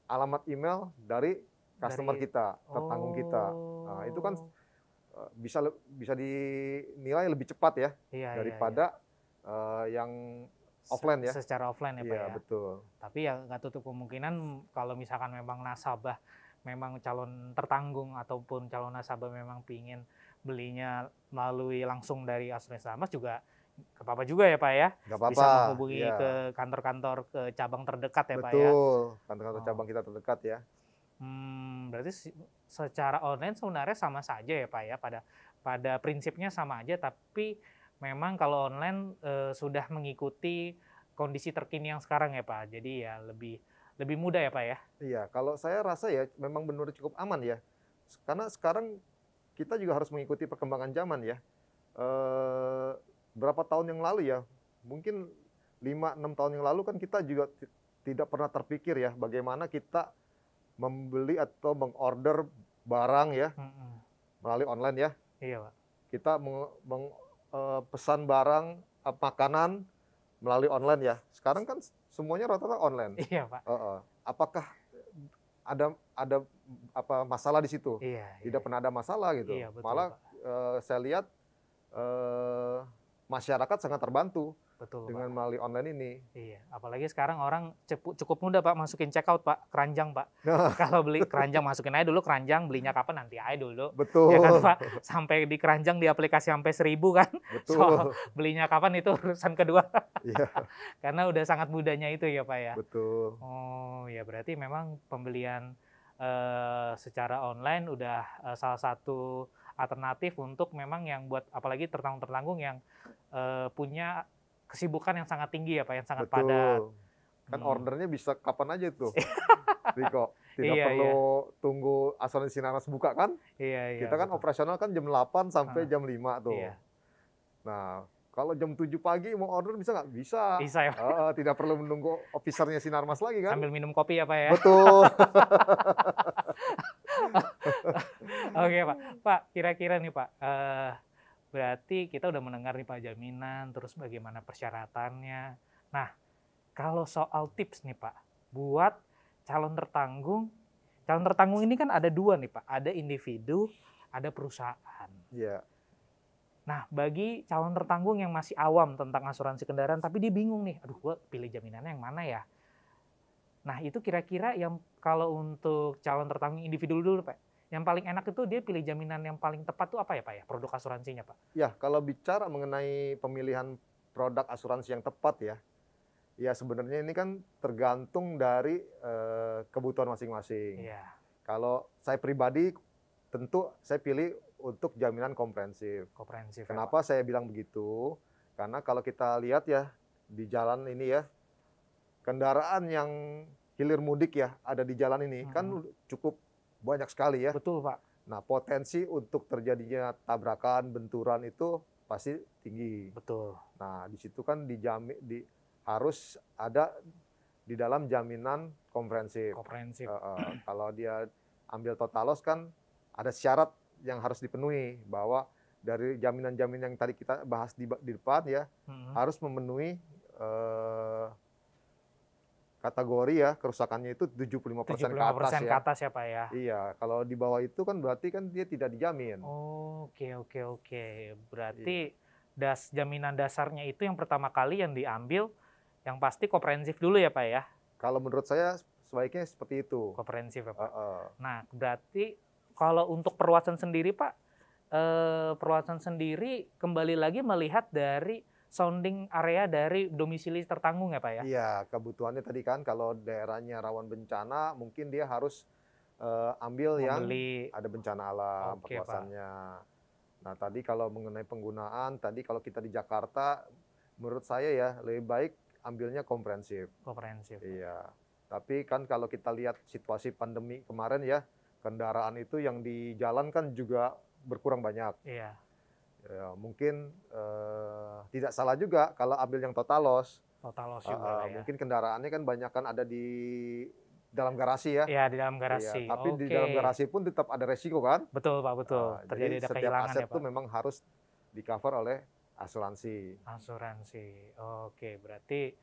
Speaker 2: alamat email dari customer kita, tertanggung kita. Nah, itu kan bisa dinilai lebih cepat ya daripada yang offline ya.
Speaker 1: Secara offline ya Pak ya.
Speaker 2: Betul.
Speaker 1: Tapi ya nggak tutup kemungkinan kalau misalkan memang nasabah memang calon tertanggung ataupun calon nasabah memang pingin belinya melalui langsung dari asuransi Sinarmas juga nggak apa-apa juga ya Pak ya.
Speaker 2: Nggak apa-apa.
Speaker 1: Bisa menghubungi ke kantor-kantor ke cabang terdekat ya Pak ya.
Speaker 2: Betul. Kantor-kantor cabang kita terdekat ya.
Speaker 1: Berarti secara online sebenarnya sama saja ya Pak ya, pada prinsipnya sama aja, tapi memang kalau online sudah mengikuti kondisi terkini yang sekarang ya Pak, jadi ya lebih mudah ya Pak ya?
Speaker 2: Iya, kalau saya rasa ya memang benar cukup aman ya, karena sekarang kita juga harus mengikuti perkembangan zaman ya. Berapa tahun yang lalu ya, mungkin 5-6 tahun yang lalu kan kita juga tidak pernah terpikir ya bagaimana kita membeli atau mengorder barang ya melalui online ya.
Speaker 1: Iya Pak.
Speaker 2: Kita pesan barang, makanan melalui online ya. Sekarang kan semuanya rata-rata online.
Speaker 1: Iya Pak.
Speaker 2: Apakah ada apa masalah di situ? Tidak pernah ada masalah gitu.
Speaker 1: Iya, betul,
Speaker 2: malah saya lihat masyarakat sangat terbantu.
Speaker 1: Betul,
Speaker 2: dengan
Speaker 1: Pak.
Speaker 2: melalui online ini.
Speaker 1: Iya, apalagi sekarang orang cukup mudah Pak masukin checkout Pak, keranjang Pak. Kalau beli keranjang masukin aja dulu keranjang, belinya kapan nanti aja dulu.
Speaker 2: Betul.
Speaker 1: Ya kan Pak, sampai di keranjang di aplikasi sampai 1000 kan.
Speaker 2: Betul.
Speaker 1: Soal belinya kapan itu urusan kedua.
Speaker 2: Iya.
Speaker 1: Karena udah sangat mudahnya itu ya Pak ya.
Speaker 2: Betul.
Speaker 1: Oh ya berarti memang pembelian secara online udah salah satu alternatif untuk memang yang buat apalagi tertanggung-tertanggung yang punya kesibukan yang sangat tinggi ya Pak, yang sangat padat.
Speaker 2: Kan ordernya bisa kapan aja tuh, Riko. Tidak perlu tunggu asuransi Sinarmas buka kan?
Speaker 1: Iya.
Speaker 2: Kita kan operasional kan jam 8 sampai jam 5 tuh.
Speaker 1: Iya.
Speaker 2: Nah, kalau jam 7 pagi mau order bisa nggak? Bisa.
Speaker 1: Bisa ya Pak?
Speaker 2: Tidak perlu menunggu officernya Sinarmas lagi kan?
Speaker 1: Sambil minum kopi ya Pak ya?
Speaker 2: Betul.
Speaker 1: Oke Pak. Pak, kira-kira nih Pak, berarti kita udah mendengar nih Pak jaminan, terus bagaimana persyaratannya. Nah, kalau soal tips nih Pak, buat calon tertanggung ini kan ada dua nih Pak, ada individu, ada perusahaan.
Speaker 2: Iya.
Speaker 1: Nah, bagi calon tertanggung yang masih awam tentang asuransi kendaraan, tapi dia bingung nih, aduh gue pilih jaminannya yang mana ya? Nah, itu kira-kira yang kalau untuk calon tertanggung individu dulu, Pak. Yang paling enak itu dia pilih jaminan yang paling tepat tuh apa ya, Pak ya? Produk asuransinya, Pak?
Speaker 2: Ya, kalau bicara mengenai pemilihan produk asuransi yang tepat ya, ya sebenarnya ini kan tergantung dari kebutuhan masing-masing.
Speaker 1: Iya,
Speaker 2: Kalau saya pribadi, tentu saya pilih untuk jaminan komprehensif.
Speaker 1: komprehensif ya, Pak.
Speaker 2: Kenapa saya bilang begitu? Karena kalau kita lihat ya, di jalan ini ya, kendaraan yang hilir mudik ya, ada di jalan ini, kan cukup banyak sekali ya.
Speaker 1: Betul, Pak.
Speaker 2: Nah, potensi untuk terjadinya tabrakan, benturan itu pasti tinggi.
Speaker 1: Betul.
Speaker 2: Nah, di situ kan harus ada di dalam jaminan komprehensif.
Speaker 1: Komprehensif.
Speaker 2: Kalau dia ambil total loss kan ada syarat yang harus dipenuhi, bahwa dari jaminan-jaminan yang tadi kita bahas di depan ya, harus memenuhi kategori ya, kerusakannya itu 75% ke atas ya.
Speaker 1: Ke atas ya, Pak ya.
Speaker 2: Iya, kalau di bawah itu kan berarti kan dia tidak dijamin.
Speaker 1: Oke. Berarti jaminan dasarnya itu yang pertama kali yang diambil yang pasti komprehensif dulu ya, Pak ya.
Speaker 2: Kalau menurut saya sebaiknya seperti itu.
Speaker 1: Komprehensif ya, Pak. Nah, berarti kalau untuk perluasan sendiri, Pak, perluasan sendiri kembali lagi melihat dari sounding area dari domisili tertanggung ya, Pak ya?
Speaker 2: Iya, kebutuhannya tadi kan kalau daerahnya rawan bencana, mungkin dia harus ambil yang ada bencana alam, perluasannya. Nah, tadi kalau mengenai penggunaan, tadi kalau kita di Jakarta, menurut saya ya lebih baik ambilnya komprehensif.
Speaker 1: Komprehensif.
Speaker 2: Iya. Tapi kan kalau kita lihat situasi pandemi kemarin ya, kendaraan itu yang di jalan kan juga berkurang banyak.
Speaker 1: Iya.
Speaker 2: Ya, mungkin tidak salah juga kalau ambil yang total loss.
Speaker 1: Total loss juga ya.
Speaker 2: Mungkin kendaraannya kan banyak kan ada di dalam garasi ya.
Speaker 1: Iya, di dalam garasi.
Speaker 2: Iya, tapi di dalam garasi pun tetap ada resiko kan.
Speaker 1: Betul, Pak, betul. Terjadi ada kehilangan
Speaker 2: aset
Speaker 1: ya, Pak.
Speaker 2: itu memang harus di-cover oleh asuransi.
Speaker 1: Asuransi. Oke, berarti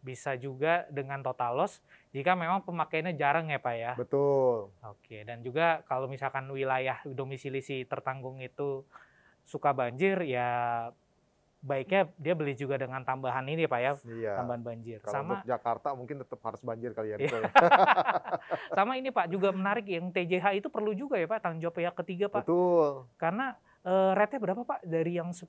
Speaker 1: bisa juga dengan total loss jika memang pemakaiannya jarang ya, Pak ya.
Speaker 2: Betul.
Speaker 1: Oke, dan juga kalau misalkan wilayah domisili si tertanggung itu suka banjir, ya baiknya dia beli juga dengan tambahan ini Pak ya, tambahan banjir.
Speaker 2: Kalau untuk Jakarta mungkin tetap harus banjir kali ya.
Speaker 1: Iya. Sama ini Pak, juga menarik yang TJH itu perlu juga ya Pak, tanggung jawab pihak ketiga Pak.
Speaker 2: Betul.
Speaker 1: Karena rate-nya berapa Pak? Dari yang 10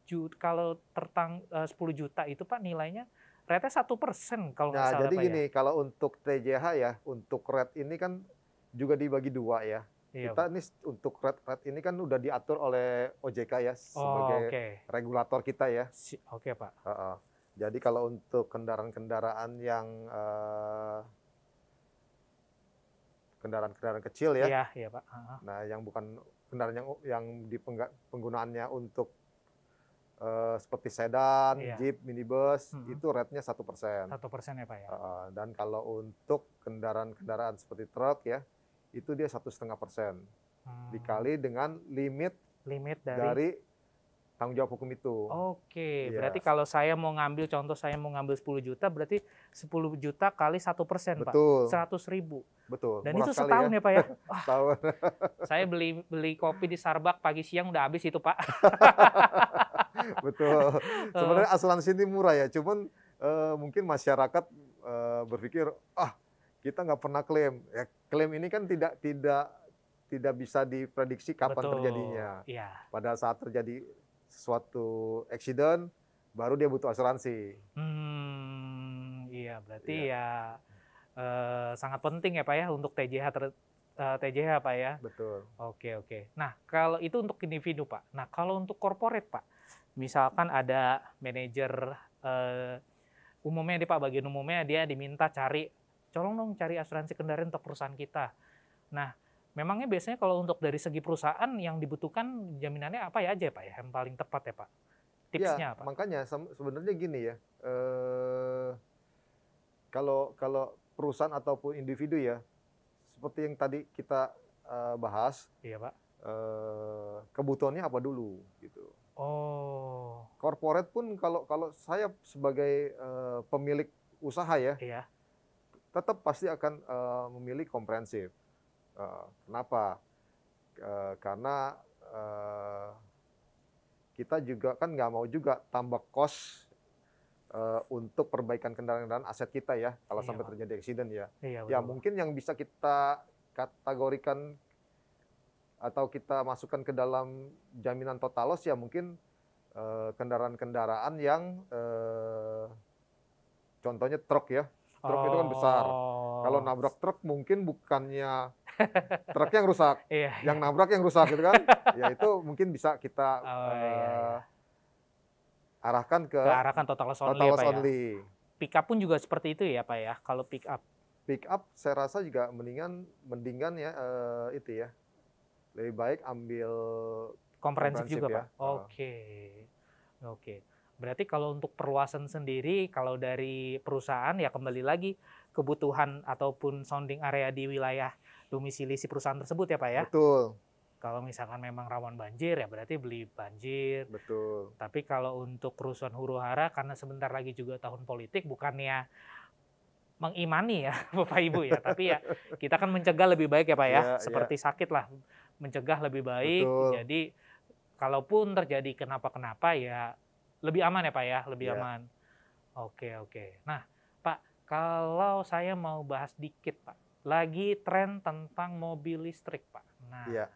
Speaker 1: juta, kalau 10 juta itu Pak nilainya rate-nya 1% kalau nggak salah
Speaker 2: jadi
Speaker 1: Pak
Speaker 2: gini, kalau untuk TJH ya, untuk rate ini kan juga dibagi dua ya.
Speaker 1: Iya,
Speaker 2: kita nih untuk rate ini kan udah diatur oleh OJK ya sebagai regulator kita ya.
Speaker 1: Oke Pak.
Speaker 2: Jadi kalau untuk kendaraan-kendaraan yang kendaraan kecil ya.
Speaker 1: Iya Pak.
Speaker 2: Nah, yang bukan kendaraan yang di penggunaannya untuk seperti sedan, jeep, minibus, itu rate-nya 1%.
Speaker 1: 1% ya Pak ya.
Speaker 2: Dan kalau untuk kendaraan-kendaraan seperti truk ya, itu dia 1,5% dikali dengan limit dari tanggung jawab hukum itu.
Speaker 1: Oke, berarti kalau saya mau ngambil, contoh saya mau ngambil 10 juta, berarti 10 juta kali 1%, Pak. 100.000.
Speaker 2: Betul.
Speaker 1: Dan itu setahun ya Pak ya?
Speaker 2: Setahun.
Speaker 1: Saya beli kopi di Starbucks pagi siang udah habis itu Pak.
Speaker 2: Betul. Sebenarnya asuransi ini murah ya, cuman mungkin masyarakat berpikir, kita nggak pernah klaim. Ya, klaim ini kan tidak bisa diprediksi kapan terjadinya.
Speaker 1: Iya.
Speaker 2: Pada saat terjadi suatu accident, baru dia butuh asuransi.
Speaker 1: Iya, berarti ya sangat penting ya Pak ya untuk TJH Pak ya.
Speaker 2: Betul.
Speaker 1: Oke. Nah, kalau itu untuk individu Pak. Nah, kalau untuk corporate Pak, misalkan ada manajer umumnya nih Pak, bagian umumnya dia diminta tolong dong cari asuransi kendaraan untuk perusahaan kita. Nah, memangnya biasanya kalau untuk dari segi perusahaan yang dibutuhkan jaminannya apa ya aja Pak ya, yang paling tepat ya Pak? Tipsnya apa?
Speaker 2: Makanya sebenarnya gini ya, kalau perusahaan ataupun individu ya, seperti yang tadi kita bahas,
Speaker 1: iya Pak.
Speaker 2: Kebutuhannya apa dulu gitu. Corporate pun kalau saya sebagai pemilik usaha ya, tetap pasti akan memilih komprehensif. Kenapa? Karena kita juga kan nggak mau juga tambah cost untuk perbaikan kendaraan aset kita ya, kalau
Speaker 1: Iya,
Speaker 2: sampai
Speaker 1: Pak.
Speaker 2: terjadi accident ya.
Speaker 1: Iya,
Speaker 2: Ya
Speaker 1: betul.
Speaker 2: mungkin yang bisa kita kategorikan atau kita masukkan ke dalam jaminan total loss ya mungkin kendaraan-kendaraan yang contohnya truk ya. Truk itu kan besar. Kalau
Speaker 1: Oh.
Speaker 2: nabrak truk mungkin bukannya truknya yang rusak,
Speaker 1: Iya,
Speaker 2: yang
Speaker 1: iya.
Speaker 2: nabrak yang rusak gitu kan. Ya itu mungkin bisa kita
Speaker 1: Oh, iya, iya.
Speaker 2: arahkan ke
Speaker 1: Ke arah kan total loss only
Speaker 2: total
Speaker 1: ya,
Speaker 2: loss
Speaker 1: Pak, ya?
Speaker 2: only.
Speaker 1: Pick up pun juga seperti itu ya, Pak, ya? Kalau pick up?
Speaker 2: Pick up saya rasa juga mendingan ya, itu ya, lebih baik ambil
Speaker 1: Komprehensif
Speaker 2: komprehensif
Speaker 1: juga,
Speaker 2: ya.
Speaker 1: Pak? Oke. Oke. Berarti kalau untuk perluasan sendiri, kalau dari perusahean ya kembali lagi kebutuhan ataupun sounding area di wilayah domisili si perusahaan tersebut ya, Pak, ya?
Speaker 2: Betul,
Speaker 1: Kalau misalkan memang rawan banjir, ya berarti beli banjir.
Speaker 2: betul.
Speaker 1: Tapi kalau untuk kerusuhan huru-hara, karena sebentar lagi juga tahun politik, bukannya mengimani ya, Bapak Ibu ya, tapi ya kita kan mencegah lebih baik ya, Pak, ya,
Speaker 2: Iya, iya,
Speaker 1: seperti sakit lah, mencegah lebih baik.
Speaker 2: betul.
Speaker 1: Jadi kalaupun terjadi kenapa-kenapa ya lebih aman ya, Pak, ya, lebih
Speaker 2: Iya,
Speaker 1: aman. Oke, oke. Nah, Pak, kalau saya mau bahas dikit, Pak, lagi tren tentang mobil listrik, Pak. Nah,
Speaker 2: iya.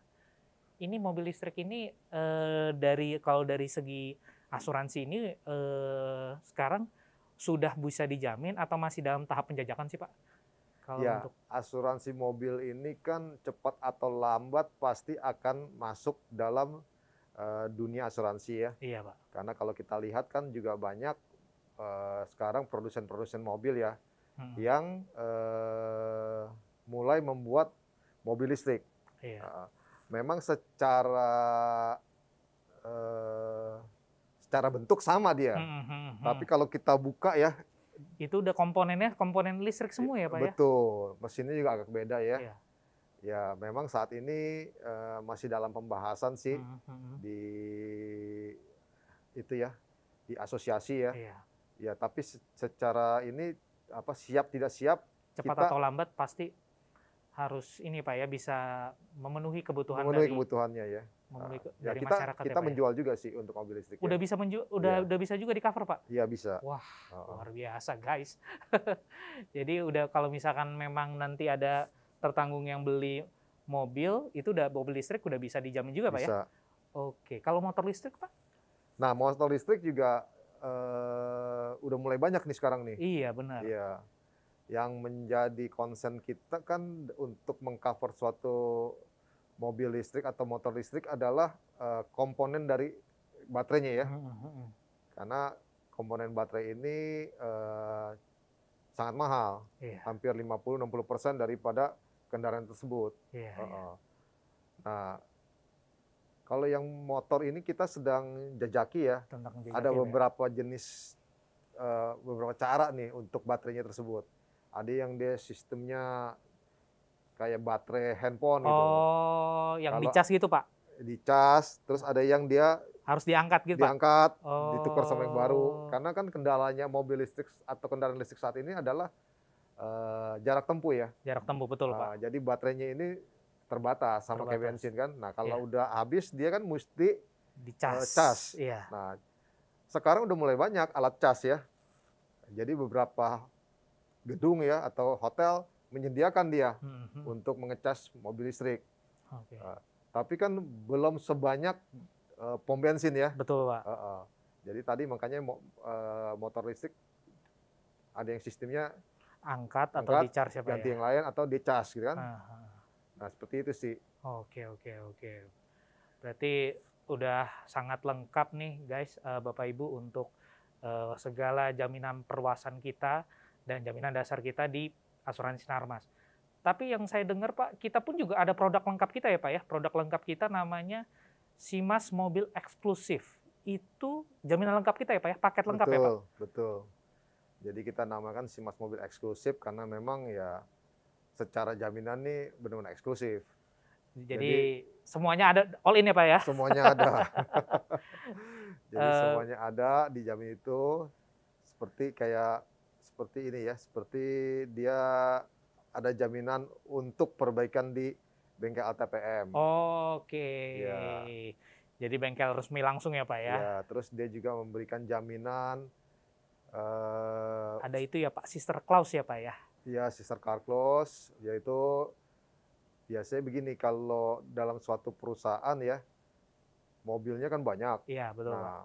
Speaker 1: ini mobil listrik ini kalau dari segi asuransi ini sekarang sudah bisa dijamin atau masih dalam tahap penjajakan sih, Pak? Kalau
Speaker 2: Ya,
Speaker 1: untuk
Speaker 2: asuransi mobil ini kan cepat atau lambat pasti akan masuk dalam dunia asuransi ya.
Speaker 1: iya, Pak.
Speaker 2: Karena kalau kita lihat kan juga banyak sekarang produsen-produsen mobil ya
Speaker 1: Mhm,
Speaker 2: yang mulai membuat mobil listrik.
Speaker 1: iya.
Speaker 2: Memang eh, secara bentuk sama dia,
Speaker 1: Mhm, mhm,
Speaker 2: tapi
Speaker 1: mhm.
Speaker 2: kalau kita buka ya,
Speaker 1: Itu udah komponennya komponen listrik semua ya, Pak, ya?
Speaker 2: betul, mesinnya juga agak beda ya.
Speaker 1: Iya.
Speaker 2: Ya, memang saat ini masih dalam pembahasan sih
Speaker 1: Mhm, mhm.
Speaker 2: di itu ya, di asosiasi ya.
Speaker 1: Iya.
Speaker 2: Ya, tapi secara ini apa siap tidak siap
Speaker 1: Cepat
Speaker 2: kita
Speaker 1: atau lambat pasti harus ini, Pak, ya, bisa memenuhi kebutuhan
Speaker 2: memenuhi
Speaker 1: dari
Speaker 2: kebutuhannya ya. Ya
Speaker 1: dari
Speaker 2: kita
Speaker 1: masyarakat ya,
Speaker 2: kita
Speaker 1: Pak, ya?
Speaker 2: menjual juga sih untuk mobil listrik
Speaker 1: Udah
Speaker 2: ya.
Speaker 1: bisa
Speaker 2: Iya,
Speaker 1: udah bisa juga di-cover, Pak?
Speaker 2: iya bisa.
Speaker 1: Wah,
Speaker 2: Heeh.
Speaker 1: luar biasa, guys. Jadi udah kalau misalkan memang nanti ada tertanggung yang beli mobil, itu udah mobil listrik udah bisa dijamin juga, Pak, ya?
Speaker 2: Bisa.
Speaker 1: Oke, kalau motor listrik, Pak?
Speaker 2: Nah, motor listrik juga udah mulai banyak nih sekarang nih.
Speaker 1: Iya, benar.
Speaker 2: Iya. Yang menjadi concern kita kan untuk mengcover suatu mobil listrik atau motor listrik adalah komponen dari baterainya ya.
Speaker 1: Mhm, mhm.
Speaker 2: Karena komponen baterai ini sangat mahal,
Speaker 1: Iya,
Speaker 2: hampir 50-60% daripada kendaraan tersebut.
Speaker 1: iya, iya.
Speaker 2: Heeh. Nah, kalau yang motor ini kita sedang jajaki ya,
Speaker 1: Tentang
Speaker 2: ada
Speaker 1: jejak ya, Pak, ya?
Speaker 2: beberapa jenis, beberapa cara nih untuk baterainya tersebut. Ada yang dia sistemnya kayak baterai handphone gitu.
Speaker 1: Oh, yang
Speaker 2: Kalau
Speaker 1: dicas gitu, Pak?
Speaker 2: dicas, terus ada yang dia
Speaker 1: Harus diangkat gitu, Pak?
Speaker 2: diangkat, ditukar sama yang baru.
Speaker 1: Oh,
Speaker 2: Karena kan kendalanya mobil listrik atau kendaraan listrik saat ini adalah jarak tempuh ya.
Speaker 1: jarak tempuh, betul, Pak.
Speaker 2: Jadi baterainya ini terbatas sama kayak
Speaker 1: Terbatas.
Speaker 2: bensin kan. Nah,
Speaker 1: Iya,
Speaker 2: kalau udah habis dia kan mesti
Speaker 1: dicas.
Speaker 2: cas.
Speaker 1: Iya.
Speaker 2: Nah, sekarang udah mulai banyak alat cas ya. Jadi beberapa gedung ya atau hotel menyediakan dia
Speaker 1: Mhm, mhm.
Speaker 2: untuk mengecas mobil listrik.
Speaker 1: Oke.
Speaker 2: Tapi kan belum sebanyak pom bensin ya.
Speaker 1: Betul, Pak.
Speaker 2: Heeh. Jadi tadi makanya motor listrik ada yang sistemnya
Speaker 1: Angkat atau
Speaker 2: angkat,
Speaker 1: di-charge ya, Pak,
Speaker 2: ganti
Speaker 1: ya?
Speaker 2: yang lain atau dicas gitu kan.
Speaker 1: Ah, ah.
Speaker 2: Nah, seperti itu sih.
Speaker 1: Oke, oke, oke. Berarti udah sangat lengkap nih, guys, Bapak Ibu, untuk segala jaminan perluasan kita dan jaminan dasar kita di asuransi Sinarmas. Tapi yang saya dengar, Pak, kita pun juga ada produk lengkap kita ya, Pak, ya. Produk lengkap kita namanya Simas Mobil Eksklusif. Itu jaminan lengkap kita ya, Pak, ya? Paket lengkap ya, Pak?
Speaker 2: Betul, betul. Jadi kita namakan Simas Mobil Eksklusif karena memang ya secara jaminan nih benar-benar eksklusif.
Speaker 1: Jadi semuanya ada all in ya, Pak, ya?
Speaker 2: Semuanya ada. Jadi
Speaker 1: Eh,
Speaker 2: semuanya ada dijamin itu seperti ini ya, seperti dia ada jaminan untuk perbaikan di bengkel ATPM.
Speaker 1: Oke.
Speaker 2: Ya,
Speaker 1: Jadi bengkel resmi langsung ya, Pak, ya?
Speaker 2: ya, terus dia juga memberikan jaminan
Speaker 1: Ada itu ya Pak, sister clause ya Pak ya?
Speaker 2: Ya, sister car clause, yaitu biasanya begini, kalau dalam suatu perusahaan ya, mobilnya kan banyak.
Speaker 1: Iya, betul Pak.
Speaker 2: Nah,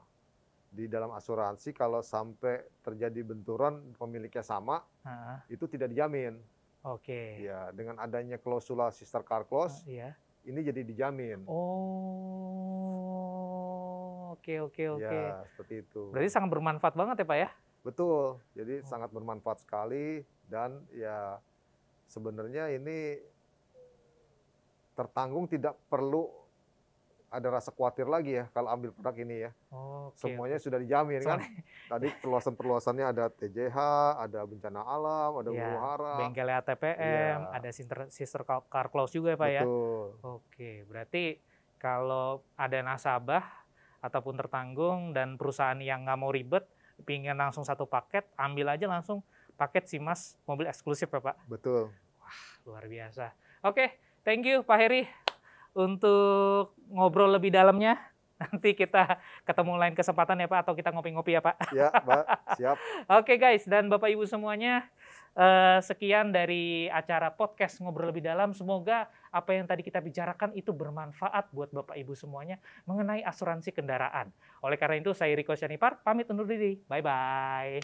Speaker 2: di dalam asuransi kalau sampai terjadi benturan pemiliknya sama, itu tidak dijamin.
Speaker 1: Oke.
Speaker 2: Ya, dengan adanya klausula sister car clause,
Speaker 1: iya.
Speaker 2: Ini jadi dijamin.
Speaker 1: Oh, oke.
Speaker 2: Ya, seperti itu.
Speaker 1: Berarti sangat bermanfaat banget ya Pak ya?
Speaker 2: Betul, jadi sangat bermanfaat sekali dan ya sebenarnya ini tertanggung, tidak perlu ada rasa khawatir lagi ya kalau ambil produk ini ya. Semuanya sudah dijamin kan. Tadi perluasan-perluasannya ada TJH, ada bencana alam, ada huru-hara.
Speaker 1: Bengkel ATPM, ada sister car clause juga ya Pak ya?
Speaker 2: Betul.
Speaker 1: Oke, berarti kalau ada nasabah ataupun tertanggung dan perusahaan yang nggak mau ribet, pingin langsung satu paket, ambil aja langsung paket SIMAS mobil eksklusif ya Pak?
Speaker 2: Betul.
Speaker 1: Wah, luar biasa. Oke, thank you Pak Heri untuk ngobrol lebih dalamnya. Nanti kita ketemu lain kesempatan ya Pak, atau kita ngopi-ngopi ya Pak?
Speaker 2: Ya Pak, siap.
Speaker 1: Oke guys, dan Bapak Ibu semuanya, sekian dari acara podcast Ngobrol Lebih Dalam. Semoga apa yang tadi kita bicarakan itu bermanfaat buat Bapak Ibu semuanya mengenai asuransi kendaraan. Oleh karena itu, saya Riko Syanipar, pamit undur diri. Bye-bye.